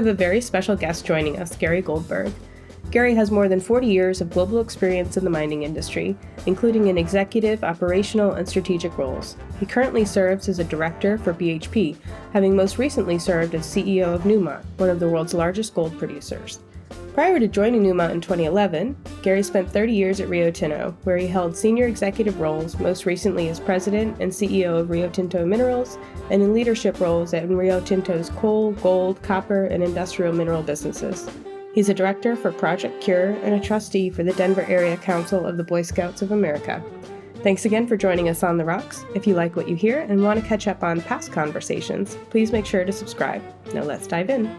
have a very special guest joining us, Gary Goldberg. Gary has more than 40 years of global experience in the mining industry, including in executive, operational, and strategic roles. He currently serves as a director for BHP, having most recently served as CEO of Newmont, one of the world's largest gold producers. Prior to joining Newmont in 2011, Gary spent 30 years at Rio Tinto, where he held senior executive roles, most recently as president and CEO of Rio Tinto Minerals, and in leadership roles at Rio Tinto's coal, gold, copper, and industrial mineral businesses. He's a director for Project Cure and a trustee for the Denver Area Council of the Boy Scouts of America. Thanks again for joining us on The Rocks. If you like what you hear and want to catch up on past conversations, please make sure to subscribe. Now let's dive in.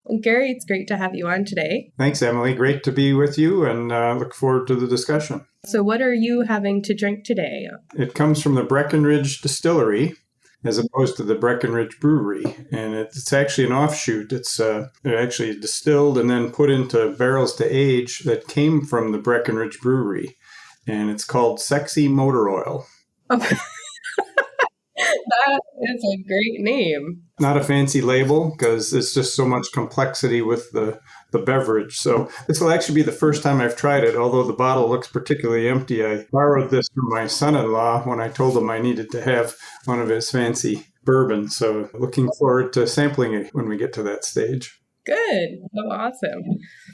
Well, Gary, it's great to have you on today. Thanks, Emily. Great to be with you and look forward to the discussion. So what are you having to drink today? It comes from the Breckenridge Distillery as opposed to the Breckenridge Brewery. And it's actually an offshoot. They're actually distilled and then put into barrels to age that came from the Breckenridge Brewery. And it's called Sexy Motor Oil. Oh. That is a great name. Not a fancy label because it's just so much complexity with the beverage. So this will actually be the first time I've tried it, although the bottle looks particularly empty. I borrowed this from my son-in-law when I told him I needed to have one of his fancy bourbons. So looking forward to sampling it when we get to that stage. Good. So awesome.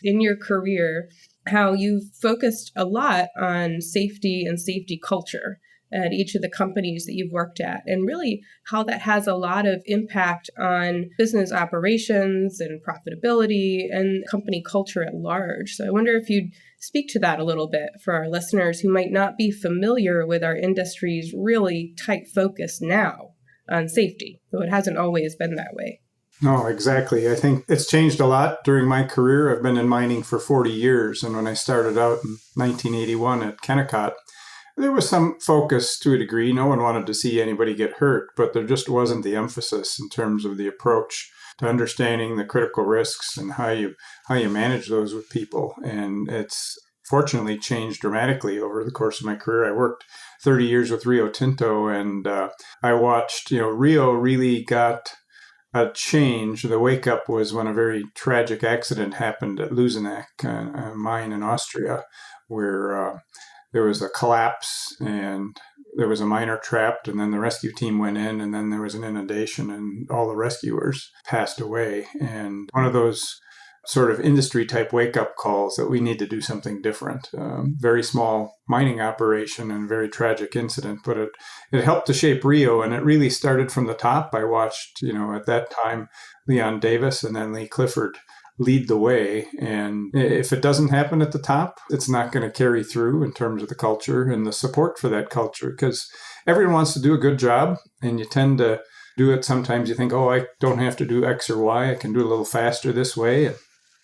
In your career, how you've focused a lot on safety and safety culture at each of the companies that you've worked at, and really how that has a lot of impact on business operations and profitability and company culture at large. So I wonder if you'd speak to that a little bit for our listeners who might not be familiar with our industry's really tight focus now on safety, though it hasn't always been that way. No, exactly. I think it's changed a lot during my career. I've been in mining for 40 years, and when I started out in 1981 at Kennecott, there was some focus to a degree. No one wanted to see anybody get hurt, but there just wasn't the emphasis in terms of the approach to understanding the critical risks and how you manage those with people. And it's fortunately changed dramatically over the course of my career. I worked 30 years with Rio Tinto, and I watched, Rio really got a change. The wake up was when a very tragic accident happened at Lusenack, a mine in Austria, where there was a collapse and there was a miner trapped, and then the rescue team went in, and then there was an inundation and all the rescuers passed away. And one of those sort of industry type wake up calls that we need to do something different. Very small mining operation and very tragic incident, but it helped to shape Rio, and it really started from the top. I watched, at that time, Leon Davis and then Lee Clifford lead the way. And if it doesn't happen at the top, it's not going to carry through in terms of the culture and the support for that culture, because everyone wants to do a good job, and you tend to do it. Sometimes you think, I don't have to do X or Y. I can do it a little faster this way. And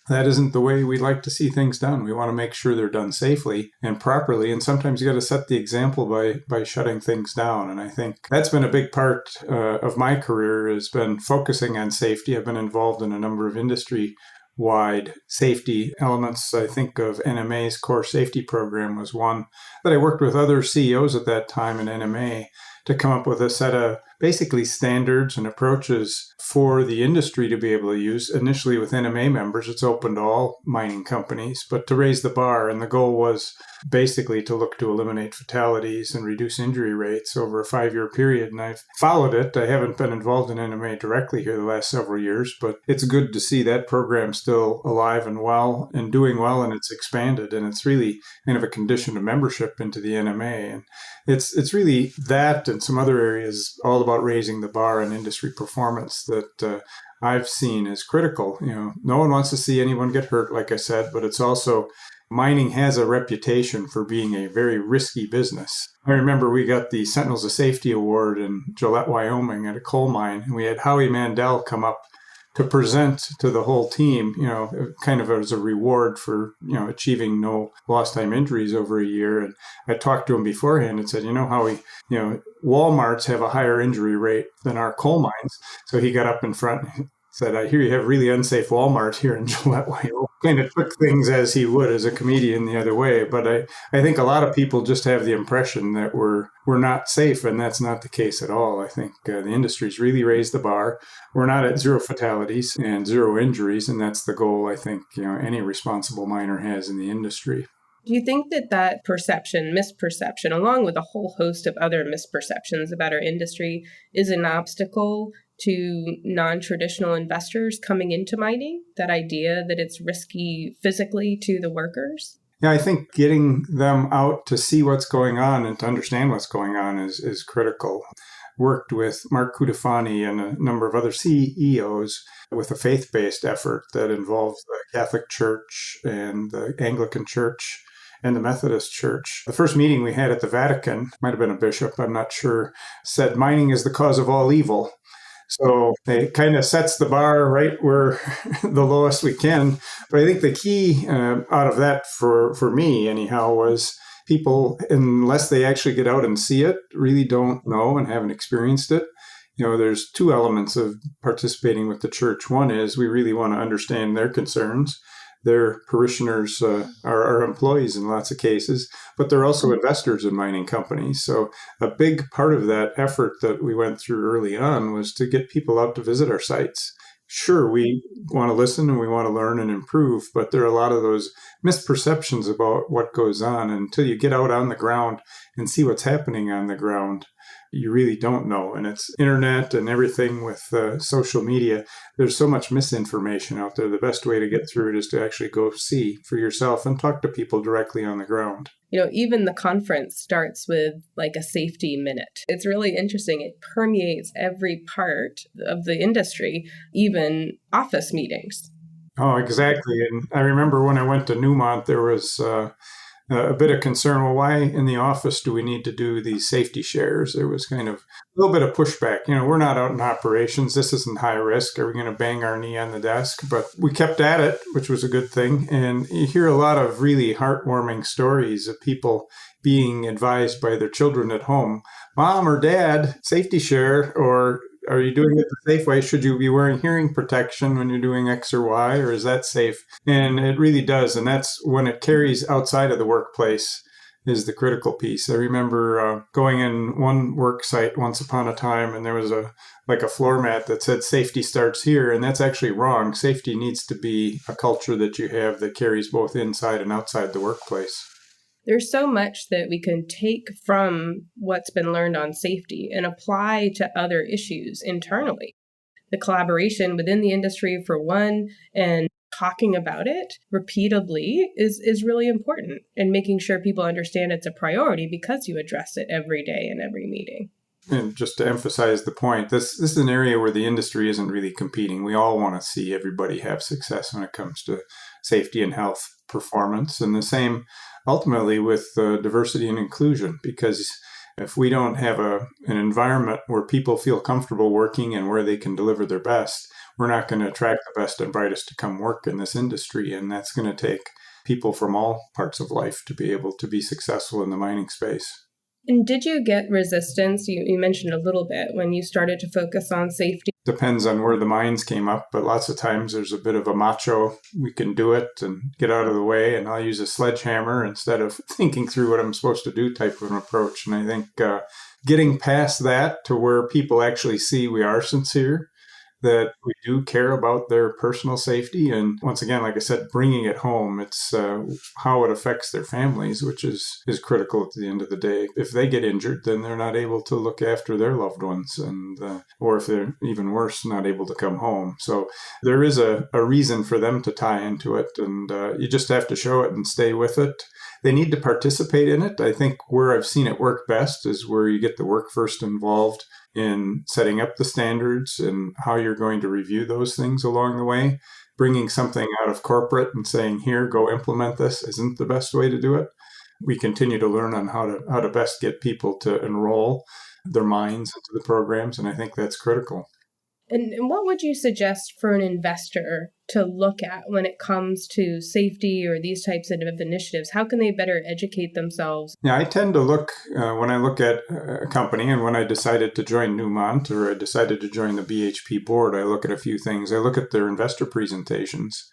that isn't the way we like to see things done. We want to make sure they're done safely and properly. And sometimes you got to set the example by shutting things down. And I think that's been a big part of my career, has been focusing on safety. I've been involved in a number of industry-wide safety elements. I think of NMA's core safety program was one that I worked with other CEOs at that time in NMA to come up with a set of basically standards and approaches for the industry to be able to use. Initially with NMA members, it's open to all mining companies, but to raise the bar. And the goal was basically to look to eliminate fatalities and reduce injury rates over a 5-year period. And I've followed it. I haven't been involved in NMA directly here the last several years, but it's good to see that program still alive and well and doing well, and it's expanded. And it's really kind of a condition of membership into the NMA. And it's really that and some other areas all about raising the bar in industry performance that I've seen as critical. No one wants to see anyone get hurt, like I said, but it's also, mining has a reputation for being a very risky business. I remember we got the Sentinels of Safety Award in Gillette, Wyoming at a coal mine, and we had Howie Mandel come up to present to the whole team, kind of as a reward for, achieving no lost time injuries over a year. And I talked to him beforehand and said, Howie, Walmarts have a higher injury rate than our coal mines. So he got up in front and said, I hear you have really unsafe Walmart here in Gillette. Kind of took things as he would as a comedian the other way. But I think a lot of people just have the impression that we're not safe, and that's not the case at all. I think the industry's really raised the bar. We're not at zero fatalities and zero injuries, and that's the goal I think any responsible miner has in the industry. Do you think that perception, misperception, along with a whole host of other misperceptions about our industry, is an obstacle to non-traditional investors coming into mining? That idea that it's risky physically to the workers? Yeah, I think getting them out to see what's going on and to understand what's going on is critical. Worked with Mark Cutifani and a number of other CEOs with a faith-based effort that involves the Catholic Church and the Anglican Church and the Methodist Church. The first meeting we had at the Vatican, might have been a bishop, I'm not sure, said mining is the cause of all evil. So it kind of sets the bar right where the lowest we can. But I think the key out of that for me anyhow was people, unless they actually get out and see it, really don't know and haven't experienced it. There's two elements of participating with the church. One is we really want to understand their concerns. Their parishioners are employees in lots of cases, but they're also investors in mining companies. So a big part of that effort that we went through early on was to get people out to visit our sites. Sure, we want to listen and we want to learn and improve, but there are a lot of those misperceptions about what goes on. And until you get out on the ground and see what's happening on the ground, you really don't know. And it's internet and everything with social media. There's so much misinformation out there. The best way to get through it is to actually go see for yourself and talk to people directly on the ground. Even the conference starts with like a safety minute. It's really interesting. It permeates every part of the industry, even office meetings. Oh, exactly. And I remember when I went to Newmont, there was a bit of concern. Well, why in the office do we need to do these safety shares? There was kind of a little bit of pushback. We're not out in operations. This isn't high risk. Are we going to bang our knee on the desk? But we kept at it, which was a good thing. And you hear a lot of really heartwarming stories of people being advised by their children at home, Mom or Dad, safety share, or are you doing it the safe way? Should you be wearing hearing protection when you're doing X or Y, or is that safe? And it really does. And that's when it carries outside of the workplace is the critical piece. I remember going in one work site once upon a time, and there was a floor mat that said safety starts here. And that's actually wrong. Safety needs to be a culture that you have that carries both inside and outside the workplace. There's so much that we can take from what's been learned on safety and apply to other issues internally. The collaboration within the industry, for one, and talking about it repeatedly is really important, and making sure people understand it's a priority because you address it every day in every meeting. And just to emphasize the point, this is an area where the industry isn't really competing. We all want to see everybody have success when it comes to safety and health performance. And the same ultimately with diversity and inclusion, because if we don't have an environment where people feel comfortable working and where they can deliver their best, we're not going to attract the best and brightest to come work in this industry. And that's going to take people from all parts of life to be able to be successful in the mining space. And did you get resistance? You mentioned a little bit when you started to focus on safety. Depends on where the mines came up, but lots of times there's a bit of a macho, we can do it and get out of the way, and I'll use a sledgehammer instead of thinking through what I'm supposed to do type of an approach. And I think getting past that to where people actually see we are sincere, that we do care about their personal safety. And once again, like I said, bringing it home, it's how it affects their families, which is critical at the end of the day. If they get injured, then they're not able to look after their loved ones, and or if they're even worse, not able to come home. So there is a reason for them to tie into it, and you just have to show it and stay with it. They need to participate in it. I think where I've seen it work best is where you get the workforce involved in setting up the standards and how you're going to review those things along the way. Bringing something out of corporate and saying, here, go implement this isn't the best way to do it. We continue to learn on how to best get people to enroll their minds into the programs, and I think that's critical. And what would you suggest for an investor to look at when it comes to safety or these types of initiatives? How can they better educate themselves? Yeah, I tend to look, when I look at a company, and when I decided to join Newmont or I decided to join the BHP board, I look at a few things. I look at their investor presentations.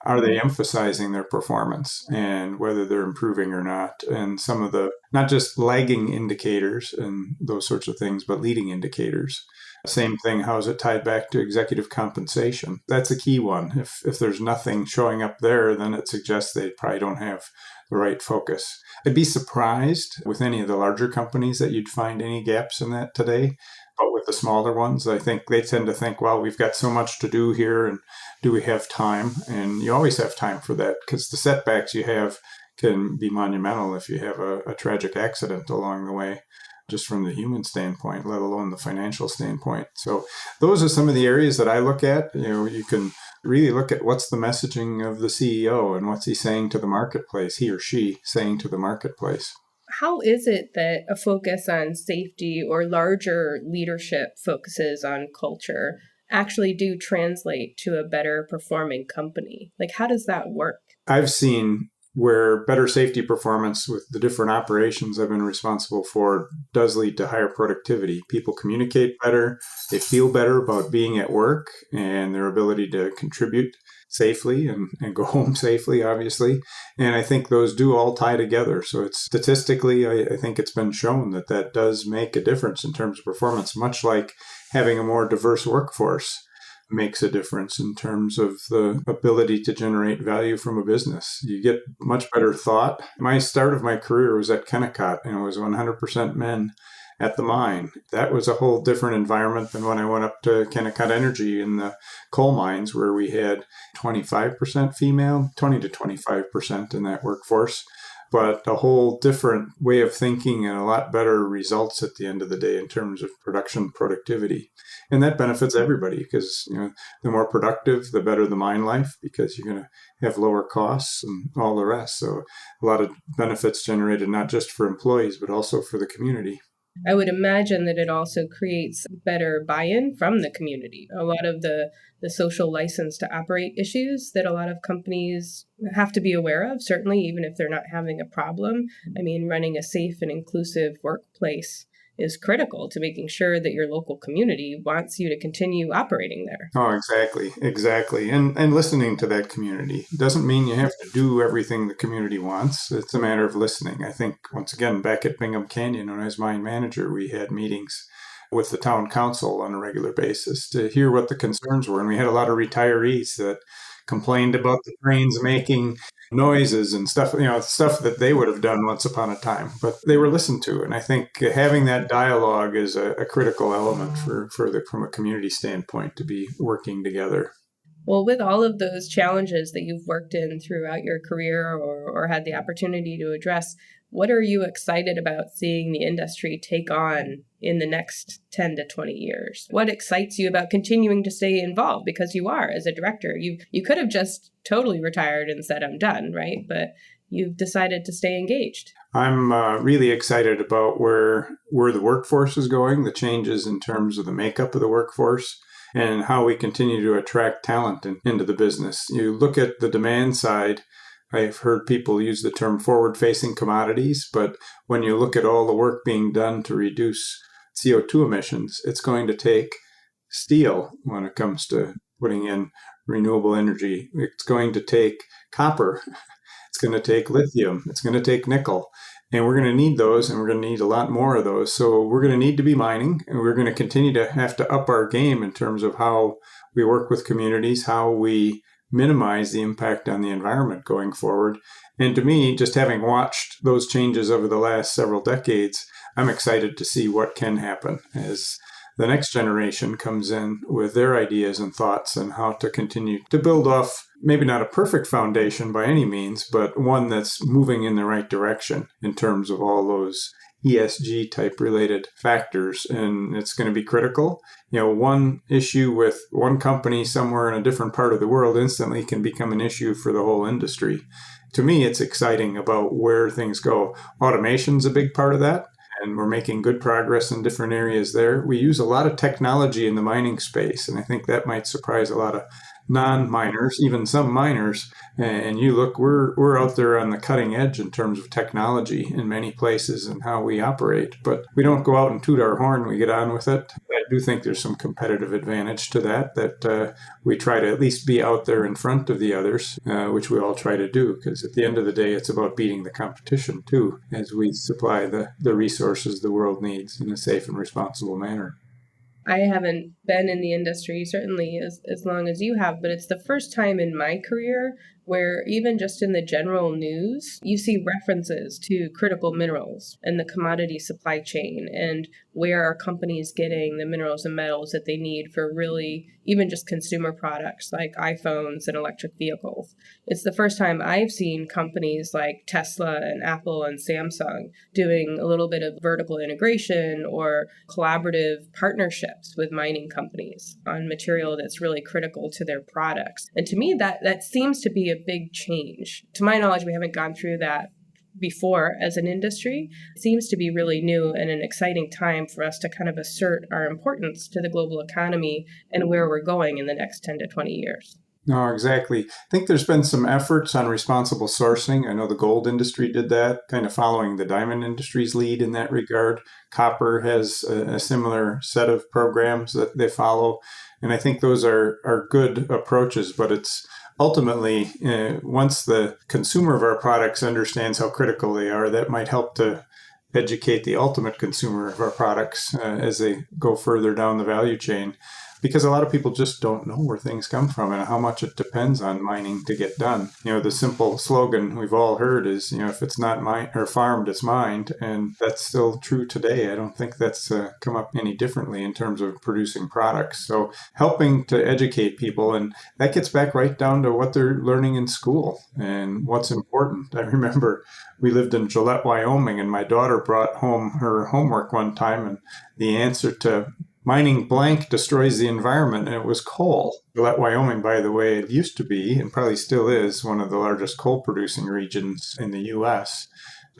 Are they emphasizing their performance and whether they're improving or not? And some of the, not just lagging indicators and those sorts of things, but leading indicators. Same thing, how is it tied back to executive compensation? That's a key one. If there's nothing showing up there, then it suggests they probably don't have the right focus. I'd be surprised with any of the larger companies that you'd find any gaps in that today. But with the smaller ones, I think they tend to think, well, we've got so much to do here, and do we have time? And you always have time for that, because the setbacks you have can be monumental if you have a tragic accident along the way, just from the human standpoint, let alone the financial standpoint. So those are some of the areas that I look at. You can really look at what's the messaging of the CEO and what's he saying to the marketplace, he or she saying to the marketplace. How is it that a focus on safety or larger leadership focuses on culture actually do translate to a better performing company? Like, how does that work? I've seen where better safety performance with the different operations I've been responsible for does lead to higher productivity. People communicate better, they feel better about being at work and their ability to contribute safely and go home safely, obviously. And I think those do all tie together. So it's statistically, I think it's been shown that that does make a difference in terms of performance, much like having a more diverse workforce makes a difference in terms of the ability to generate value from a business. You get much better thought. My start of my career was at Kennecott, and it was 100% men at the mine. That was a whole different environment than when I went up to Kennecott Energy in the coal mines, where we had 25% female, 20 to 25% in that workforce. But a whole different way of thinking and a lot better results at the end of the day in terms of production productivity. And that benefits everybody, because the more productive, the better the mine life, because you're going to have lower costs and all the rest. So a lot of benefits generated not just for employees, but also for the community. I would imagine that it also creates better buy-in from the community. A lot of the social license to operate issues that a lot of companies have to be aware of, certainly, even if they're not having a problem. I mean, running a safe and inclusive workplace is critical to making sure that your local community wants you to continue operating there. Oh, exactly. And listening to that community doesn't mean you have to do everything the community wants. It's a matter of listening. I think, once again, back at Bingham Canyon, when I was mine manager, we had meetings with the town council on a regular basis to hear what the concerns were. And we had a lot of retirees that complained about the trains making noises and stuff, stuff that they would have done once upon a time, but they were listened to. And I think having that dialogue is a critical element from a community standpoint to be working together. Well, with all of those challenges that you've worked in throughout your career or had the opportunity to address, what are you excited about seeing the industry take on in the next 10 to 20 years? What excites you about continuing to stay involved? Because you are, as a director, you could have just totally retired and said, I'm done, right? But you've decided to stay engaged. I'm really excited about where the workforce is going, the changes in terms of the makeup of the workforce, and how we continue to attract talent into the business. You look at the demand side, I've heard people use the term forward-facing commodities, but when you look at all the work being done to reduce CO2 emissions, it's going to take steel when it comes to putting in renewable energy. It's going to take copper. It's going to take lithium. It's going to take nickel. And we're going to need those, and we're going to need a lot more of those. So we're going to need to be mining, and we're going to continue to have to up our game in terms of how we work with communities, how we minimize the impact on the environment going forward. And to me, just having watched those changes over the last several decades, I'm excited to see what can happen as the next generation comes in with their ideas and thoughts and how to continue to build off maybe not a perfect foundation by any means, but one that's moving in the right direction in terms of all those ESG type related factors. And it's going to be critical. One issue with one company somewhere in a different part of the world instantly can become an issue for the whole industry. To me, it's exciting about where things go. Automation's a big part of that. and we're making good progress in different areas there. We use a lot of technology in the mining space, and I think that might surprise a lot of non-miners, even some miners. And you look, we're out there on the cutting edge in terms of technology in many places and how we operate. But we don't go out and toot our horn. We get on with it. I do think there's some competitive advantage to that we try to at least be out there in front of the others, which we all try to do, because at the end of the day, it's about beating the competition too, as we supply the resources the world needs in a safe and responsible manner. I haven't been in the industry certainly as long as you have, but it's the first time in my career where even just in the general news, you see references to critical minerals and the commodity supply chain and where are companies getting the minerals and metals that they need for really even just consumer products like iPhones and electric vehicles. It's the first time I've seen companies like Tesla and Apple and Samsung doing a little bit of vertical integration or collaborative partnerships with mining companies on material that's really critical to their products. And to me, that seems to be a big change. To my knowledge, we haven't gone through that before as an industry. It seems to be really new and an exciting time for us to kind of assert our importance to the global economy and where we're going in the next 10 to 20 years. No, exactly. I think there's been some efforts on responsible sourcing. I know the gold industry did that, kind of following the diamond industry's lead in that regard. Copper has a similar set of programs that they follow. And I think those are good approaches, but it's ultimately, once the consumer of our products understands how critical they are, that might help to educate the ultimate consumer of our products as they go further down the value chain. Because a lot of people just don't know where things come from and how much it depends on mining to get done. The simple slogan we've all heard is, if it's not mined or farmed, it's mined. And that's still true today. I don't think that's come up any differently in terms of producing products. So helping to educate people, and that gets back right down to what they're learning in school and what's important. I remember we lived in Gillette, Wyoming, and my daughter brought home her homework one time, and the answer to mining blank destroys the environment, and it was coal. Gillette, Wyoming, by the way, it used to be, and probably still is, one of the largest coal-producing regions in the U.S.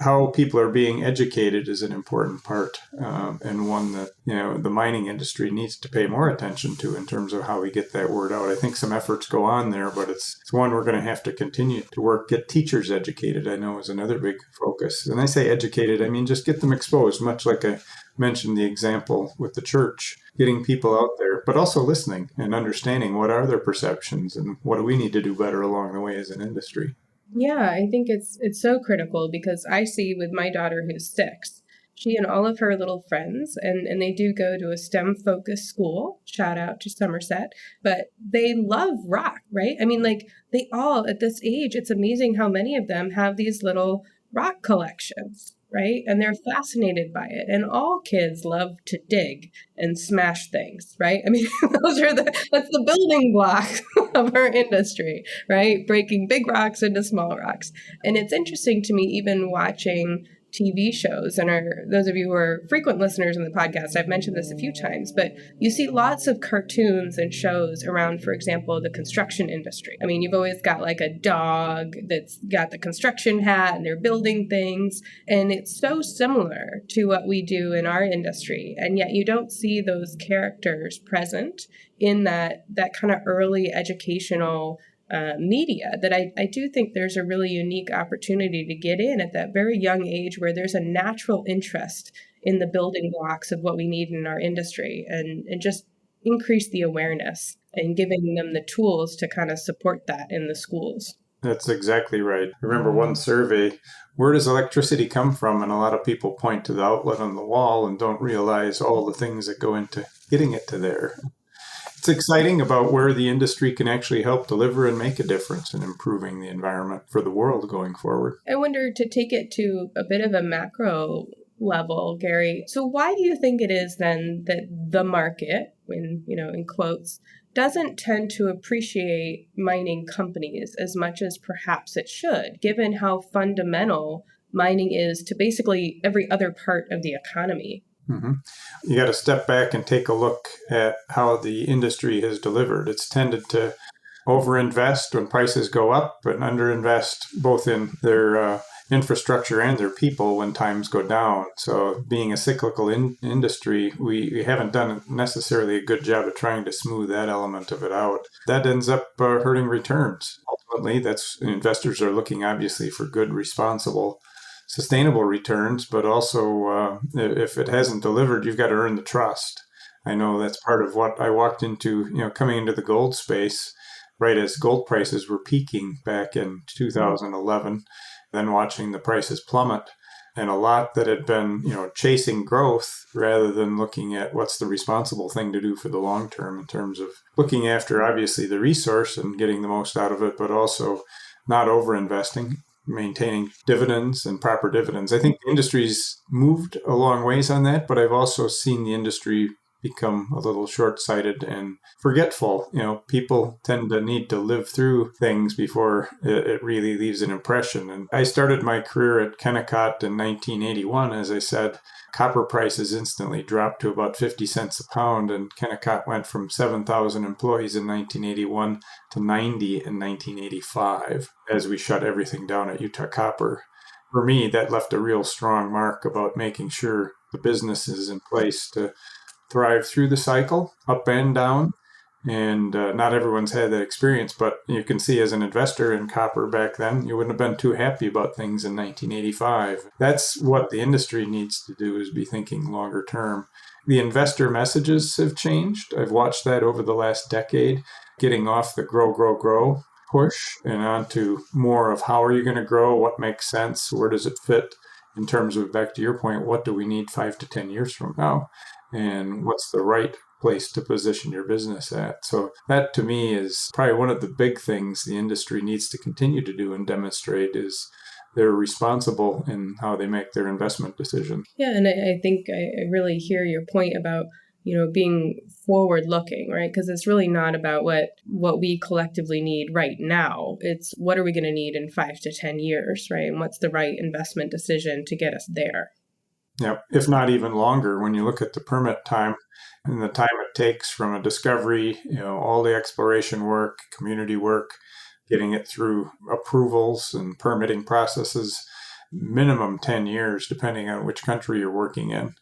How people are being educated is an important part, and one that the mining industry needs to pay more attention to in terms of how we get that word out. I think some efforts go on there, but it's one we're going to have to continue to work. Get teachers educated, I know, is another big focus. And I say educated, I mean just get them exposed, much like I mentioned the example with the church, getting people out there, but also listening and understanding what are their perceptions and what do we need to do better along the way as an industry. Yeah, I think it's so critical because I see with my daughter who's 6, she and all of her little friends, and they do go to a STEM-focused school, shout out to Somerset, but they love rock, right? I mean, like they all, at this age, it's amazing how many of them have these little rock collections, right? And they're fascinated by it. And all kids love to dig and smash things, right? I mean, that's the building block of our industry, right? Breaking big rocks into small rocks. And it's interesting to me, even watching TV shows, and those of you who are frequent listeners in the podcast, I've mentioned this a few times, but you see lots of cartoons and shows around, for example, the construction industry. I mean, you've always got like a dog that's got the construction hat and they're building things, and it's so similar to what we do in our industry, and yet you don't see those characters present in that kind of early educational media that I do think there's a really unique opportunity to get in at that very young age where there's a natural interest in the building blocks of what we need in our industry and just increase the awareness and giving them the tools to kind of support that in the schools. That's exactly right. I remember one survey, where does electricity come from? And a lot of people point to the outlet on the wall and don't realize all the things that go into getting it to there. It's exciting about where the industry can actually help deliver and make a difference in improving the environment for the world going forward. I wonder, to take it to a bit of a macro level, Gary, so why do you think it is then that the market, in quotes, doesn't tend to appreciate mining companies as much as perhaps it should, given how fundamental mining is to basically every other part of the economy? Mm-hmm. You got to step back and take a look at how the industry has delivered. It's tended to overinvest when prices go up and underinvest both in their infrastructure and their people when times go down. So being a cyclical industry, we haven't done necessarily a good job of trying to smooth that element of it out. That ends up hurting returns. Ultimately, that's investors are looking obviously for good, responsible, sustainable returns, but also if it hasn't delivered, you've got to earn the trust. I know that's part of what I walked into, coming into the gold space right as gold prices were peaking back in 2011, then watching the prices plummet. And a lot that had been, chasing growth rather than looking at what's the responsible thing to do for the long term in terms of looking after, obviously, the resource and getting the most out of it, but also not over-investing, maintaining dividends and proper dividends. I think the industry's moved a long ways on that, but I've also seen the industry become a little short-sighted and forgetful. People tend to need to live through things before it really leaves an impression. And I started my career at Kennecott in 1981, as I said. Copper prices instantly dropped to about 50 cents a pound, and Kennecott went from 7,000 employees in 1981 to 90 in 1985 as we shut everything down at Utah Copper. For me, that left a real strong mark about making sure the business is in place to thrive through the cycle, up and down. And not everyone's had that experience, but you can see as an investor in copper back then, you wouldn't have been too happy about things in 1985. That's what the industry needs to do, is be thinking longer term. The investor messages have changed. I've watched that over the last decade, getting off the grow, grow, grow push and onto more of how are you going to grow, what makes sense, where does it fit in terms of, back to your point, what do we need 5 to 10 years from now? And what's the right place to position your business at? So that to me is probably one of the big things the industry needs to continue to do and demonstrate, is they're responsible in how they make their investment decisions. Yeah, and I think I really hear your point about, being forward looking, right? Because it's really not about what we collectively need right now. It's what are we going to need in 5 to 10 years, right? And what's the right investment decision to get us there? Yep, if not even longer, when you look at the permit time and the time it takes from a discovery, all the exploration work, community work, getting it through approvals and permitting processes, minimum 10 years, depending on which country you're working in,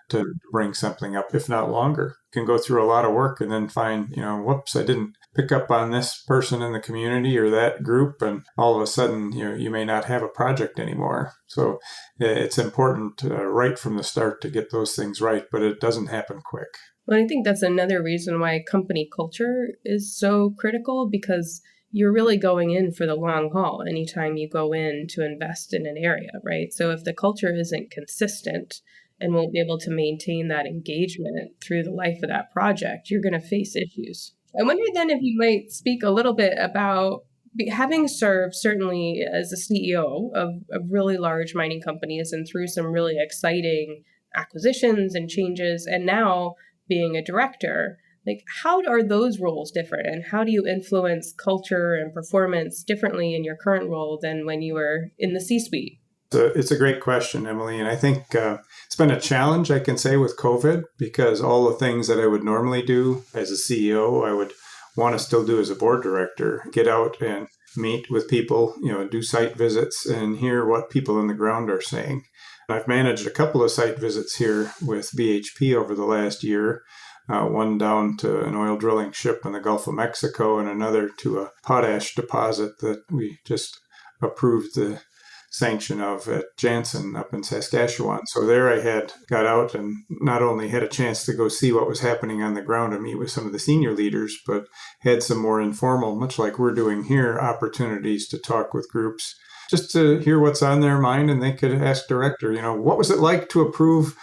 to bring something up, if not longer. You can go through a lot of work and then find, whoops, I didn't pick up on this person in the community or that group, and all of a sudden, you may not have a project anymore. So it's important right from the start to get those things right, but it doesn't happen quick. Well, I think that's another reason why company culture is so critical, because you're really going in for the long haul anytime you go in to invest in an area, right? So if the culture isn't consistent and won't be able to maintain that engagement through the life of that project, you're going to face issues. I wonder then if you might speak a little bit about, having served certainly as a CEO of really large mining companies and through some really exciting acquisitions and changes, and now being a director, like how are those roles different, and how do you influence culture and performance differently in your current role than when you were in the C-suite? It's a great question, Emily. And I think it's been a challenge, I can say, with COVID, because all the things that I would normally do as a CEO, I would want to still do as a board director, get out and meet with people, do site visits and hear what people on the ground are saying. I've managed a couple of site visits here with BHP over the last year, one down to an oil drilling ship in the Gulf of Mexico and another to a potash deposit that we just approved the sanction of at Jansen up in Saskatchewan. So there I got out and not only had a chance to go see what was happening on the ground and meet with some of the senior leaders, but had some more informal, much like we're doing here, opportunities to talk with groups just to hear what's on their mind. And they could ask director, what was it like to approve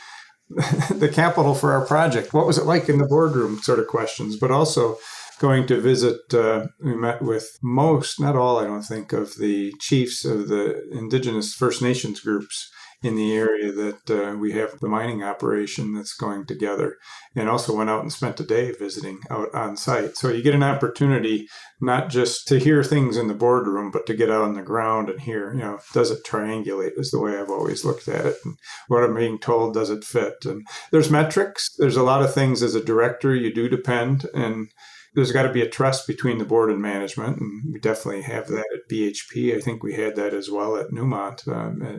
the capital for our project? What was it like in the boardroom, sort of questions, but also going to visit, we met with most, not all, I don't think, of the chiefs of the Indigenous First Nations groups in the area that we have the mining operation that's going together, and also went out and spent a day visiting out on site. So you get an opportunity not just to hear things in the boardroom, but to get out on the ground and hear, does it triangulate, is the way I've always looked at it. And what I'm being told, does it fit? And there's metrics. There's a lot of things as a director you do depend, and there's got to be a trust between the board and management, and we definitely have that at BHP. I think we had that as well at Newmont,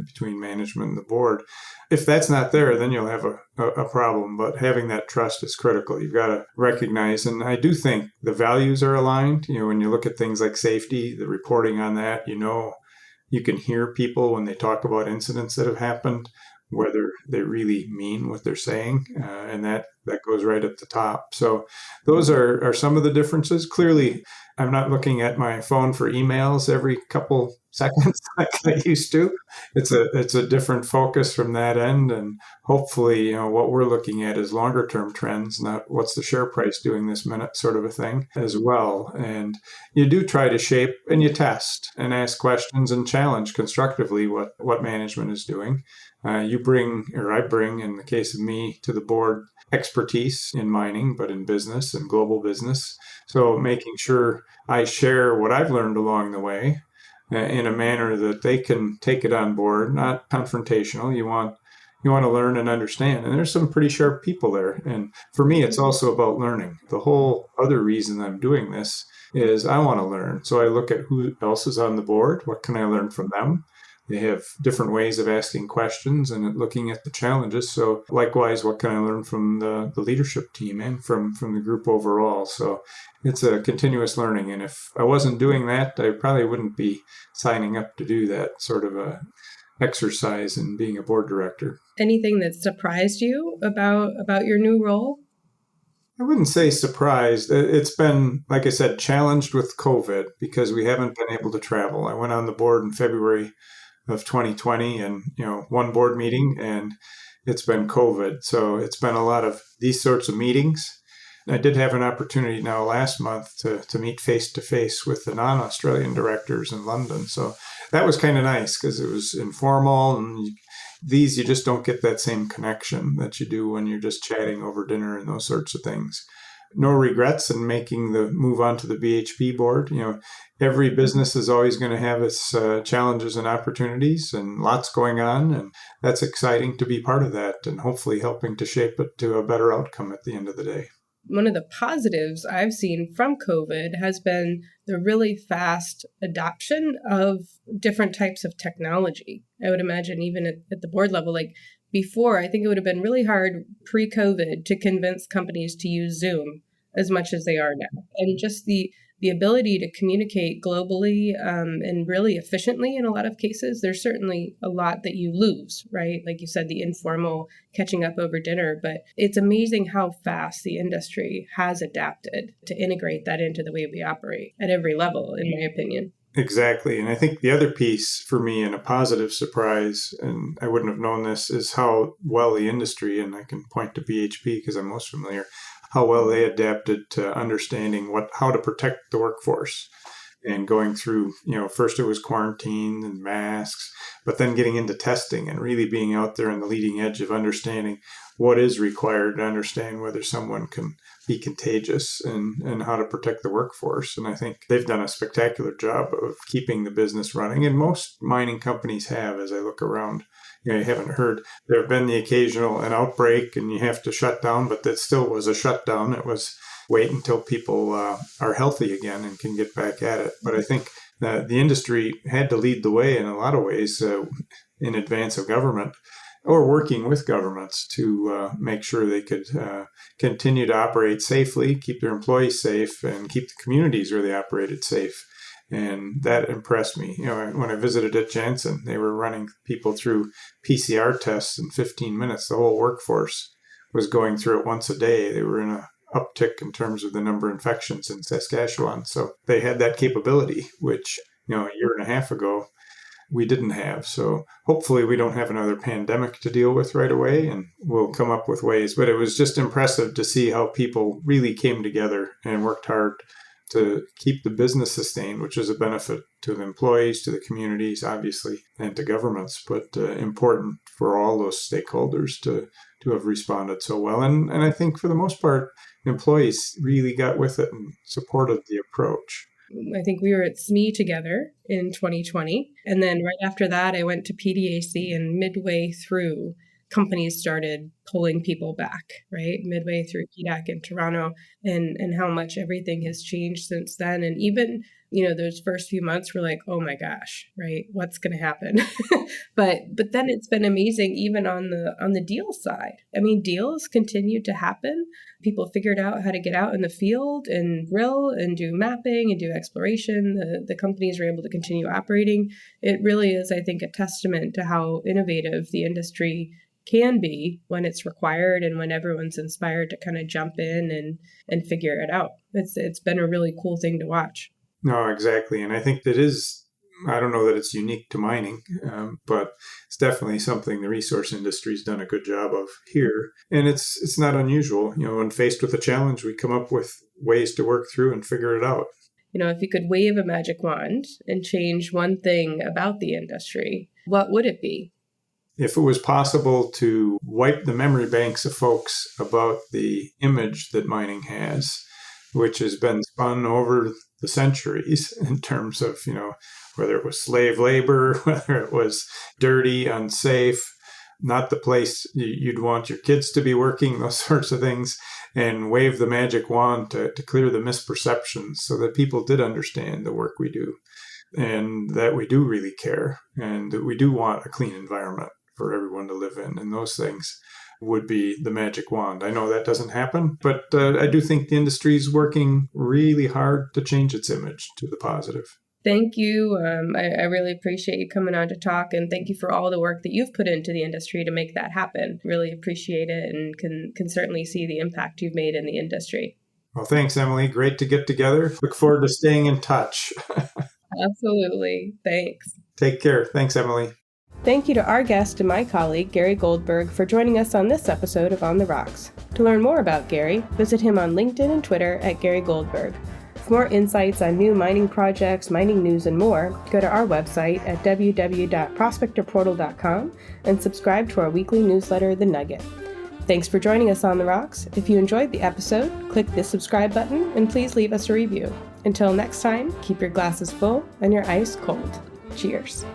between management and the board. If that's not there, then you'll have a problem. But having that trust is critical. You've got to recognize, and I do think the values are aligned. When you look at things like safety, the reporting on that, you can hear people when they talk about incidents that have happened, whether they really mean what they're saying, and that goes right at the top. So those are some of the differences. Clearly, I'm not looking at my phone for emails every couple seconds like I used to. It's a different focus from that end, and hopefully, what we're looking at is longer term trends, not what's the share price doing this minute sort of a thing as well. And you do try to shape and you test and ask questions and challenge constructively what management is doing. You bring, or I bring, in the case of me, to the board expertise in mining, but in business and global business. So making sure I share what I've learned along the way in a manner that they can take it on board, not confrontational. You want to learn and understand. And there's some pretty sharp people there. And for me, it's also about learning. The whole other reason I'm doing this is I want to learn. So I look at who else is on the board. What can I learn from them? They have different ways of asking questions and looking at the challenges. So likewise, what can I learn from the leadership team and from the group overall? So it's a continuous learning. And if I wasn't doing that, I probably wouldn't be signing up to do that sort of a exercise in being a board director. Anything that surprised you about your new role? I wouldn't say surprised. It's been, like I said, challenged with COVID because we haven't been able to travel. I went on the board in February of 2020 and, one board meeting, and it's been COVID. So it's been a lot of these sorts of meetings. I did have an opportunity now last month to meet face to face with the non-Australian directors in London. So that was kind of nice because it was informal, and you just don't get that same connection that you do when you're just chatting over dinner and those sorts of things. No regrets in making the move on to the BHP board. Every business is always going to have its challenges and opportunities, and lots going on. And that's exciting to be part of that and hopefully helping to shape it to a better outcome at the end of the day. One of the positives I've seen from COVID has been the really fast adoption of different types of technology. I would imagine even at the board level, like before, I think it would have been really hard pre-COVID to convince companies to use Zoom as much as they are now. And just the ability to communicate globally and really efficiently in a lot of cases, there's certainly a lot that you lose, right? Like you said, the informal catching up over dinner, but it's amazing how fast the industry has adapted to integrate that into the way we operate at every level, in my opinion. Exactly. And I think the other piece for me, and a positive surprise, and I wouldn't have known this, is how well the industry, and I can point to BHP because I'm most familiar, how well they adapted to understanding how to protect the workforce. And going through, first it was quarantine and masks, but then getting into testing and really being out there on the leading edge of understanding what is required to understand whether someone can be contagious and how to protect the workforce. And I think they've done a spectacular job of keeping the business running. And most mining companies have, as I look around. You haven't heard, there have been the occasional an outbreak and you have to shut down, but that still was a shutdown. It was wait until people are healthy again and can get back at it. But I think that the industry had to lead the way in a lot of ways in advance of government, or working with governments to make sure they could continue to operate safely, keep their employees safe, and keep the communities where they operated safe. And that impressed me. When I visited at Janssen, they were running people through PCR tests in 15 minutes. The whole workforce was going through it once a day. They were in a uptick in terms of the number of infections in Saskatchewan. So they had that capability, which, a year and a half ago, we didn't have. So hopefully we don't have another pandemic to deal with right away, and we'll come up with ways. But it was just impressive to see how people really came together and worked hard to keep the business sustained, which is a benefit to the employees, to the communities, obviously, and to governments, but important for all those stakeholders to have responded so well. And I think for the most part, employees really got with it and supported the approach. I think we were at SME together in 2020. And then right after that, I went to PDAC, and midway through companies started pulling people back, right? Midway through PDAC in Toronto, and how much everything has changed since then. And even, those first few months were like, oh my gosh, right? What's going to happen? But then it's been amazing even on the deal side. I mean, deals continued to happen. People figured out how to get out in the field and drill and do mapping and do exploration. The companies were able to continue operating. It really is, I think, a testament to how innovative the industry can be when it's required and when everyone's inspired to kind of jump in and figure it out. It's been a really cool thing to watch. No, exactly. And I think I don't know that it's unique to mining, but it's definitely something the resource industry's done a good job of here. And it's not unusual. When faced with a challenge, we come up with ways to work through and figure it out. If you could wave a magic wand and change one thing about the industry, what would it be? If it was possible to wipe the memory banks of folks about the image that mining has, which has been spun over the centuries in terms of, whether it was slave labor, whether it was dirty, unsafe, not the place you'd want your kids to be working, those sorts of things, and wave the magic wand to clear the misperceptions so that people did understand the work we do and that we do really care and that we do want a clean environment for everyone to live in. And those things would be the magic wand. I know that doesn't happen, but I do think the industry is working really hard to change its image to the positive. Thank you. I really appreciate you coming on to talk, and thank you for all the work that you've put into the industry to make that happen. Really appreciate it and can certainly see the impact you've made in the industry. Well, thanks, Emily. Great to get together. Look forward to staying in touch. Absolutely. Thanks. Take care. Thanks, Emily. Thank you to our guest and my colleague, Gary Goldberg, for joining us on this episode of On the Rocks. To learn more about Gary, visit him on LinkedIn and Twitter at Gary Goldberg. For more insights on new mining projects, mining news, and more, go to our website at www.prospectorportal.com and subscribe to our weekly newsletter, The Nugget. Thanks for joining us on The Rocks. If you enjoyed the episode, click the subscribe button and please leave us a review. Until next time, keep your glasses full and your ice cold. Cheers.